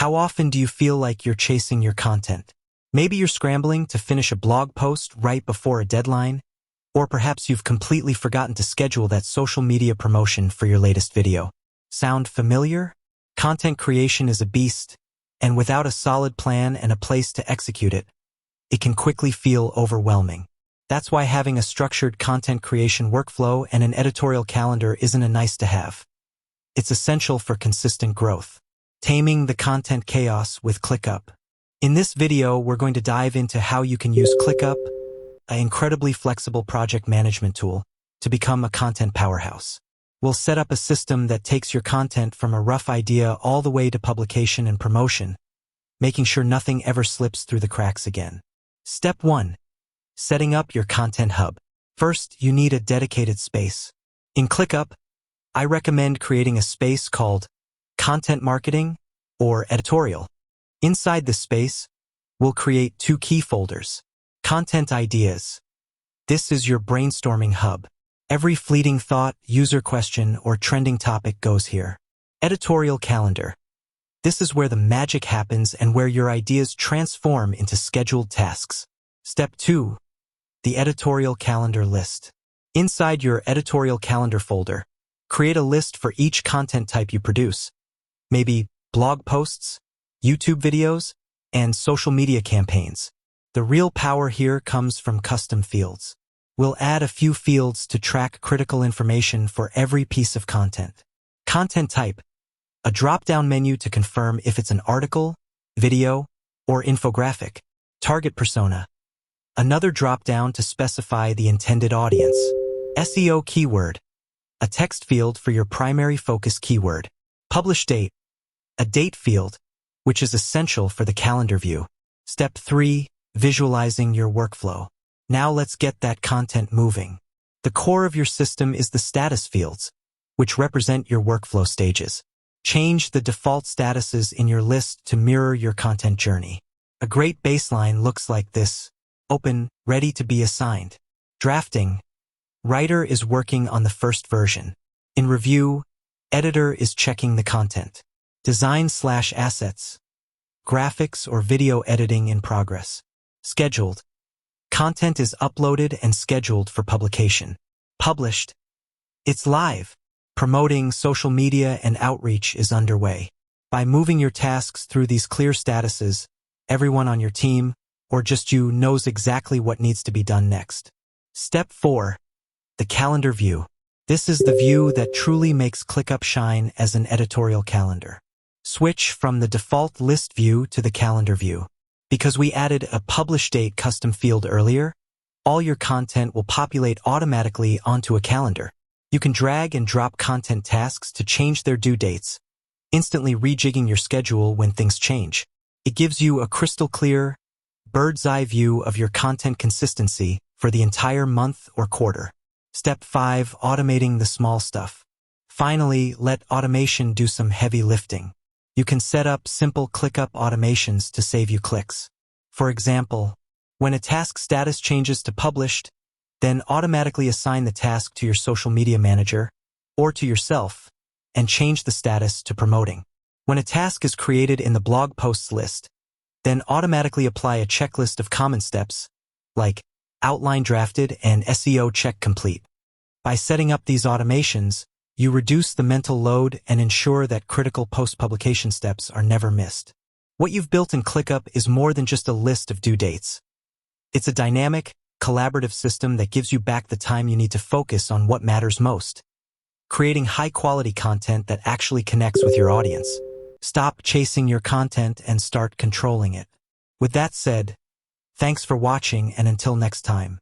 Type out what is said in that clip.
How often do you feel like you're chasing your content? Maybe you're scrambling to finish a blog post right before a deadline, or perhaps you've completely forgotten to schedule that social media promotion for your latest video. Sound familiar? Content creation is a beast, and without a solid plan and a place to execute it, it can quickly feel overwhelming. That's why having a structured content creation workflow and an editorial calendar isn't a nice-to-have. It's essential for consistent growth. Taming the content chaos with ClickUp. In this video, we're going to dive into how you can use ClickUp, an incredibly flexible project management tool, to become a content powerhouse. We'll set up a system that takes your content from a rough idea all the way to publication and promotion, making sure nothing ever slips through the cracks again. Step 1. Setting up your content hub. First, you need a dedicated space. In ClickUp, I recommend creating a space called Content Marketing or Editorial. Inside this space, we'll create 2 key folders. Content Ideas. This is your brainstorming hub. Every fleeting thought, user question, or trending topic goes here. Editorial Calendar. This is where the magic happens and where your ideas transform into scheduled tasks. Step 2. The Editorial Calendar List. Inside your Editorial Calendar folder, create a list for each content type you produce. Maybe blog posts, YouTube videos, and social media campaigns. The real power here comes from custom fields. We'll add a few fields to track critical information for every piece of content. Content type. A drop-down menu to confirm if it's an article, video, or infographic. Target persona. Another drop-down to specify the intended audience. SEO keyword. A text field for your primary focus keyword. Publish date. A date field, which is essential for the calendar view. Step 3. Visualizing your workflow. Now let's get that content moving. The core of your system is the status fields, which represent your workflow stages. Change the default statuses in your list to mirror your content journey. A great baseline looks like this. Open, ready to be assigned. Drafting. Writer is working on the first version. In review, editor is checking the content. Design/assets. Graphics or video editing in progress. Scheduled. Content is uploaded and scheduled for publication. Published. It's live. Promoting social media and outreach is underway. By moving your tasks through these clear statuses, everyone on your team, or just you, knows exactly what needs to be done next. Step 4. The calendar view. This is the view that truly makes ClickUp shine as an editorial calendar. Switch from the default list view to the calendar view. Because we added a publish date custom field earlier, all your content will populate automatically onto a calendar. You can drag and drop content tasks to change their due dates, instantly rejigging your schedule when things change. It gives you a crystal clear, bird's eye view of your content consistency for the entire month or quarter. Step 5. Automating the small stuff. Finally, let automation do some heavy lifting. You can set up simple ClickUp automations to save you clicks. For example, when a task status changes to published, then automatically assign the task to your social media manager or to yourself and change the status to promoting. When a task is created in the blog posts list, then automatically apply a checklist of common steps, like outline drafted and SEO check complete. By setting up these automations, you reduce the mental load and ensure that critical post-publication steps are never missed. What you've built in ClickUp is more than just a list of due dates. It's a dynamic, collaborative system that gives you back the time you need to focus on what matters most. Creating high-quality content that actually connects with your audience. Stop chasing your content and start controlling it. With that said, thanks for watching, and until next time.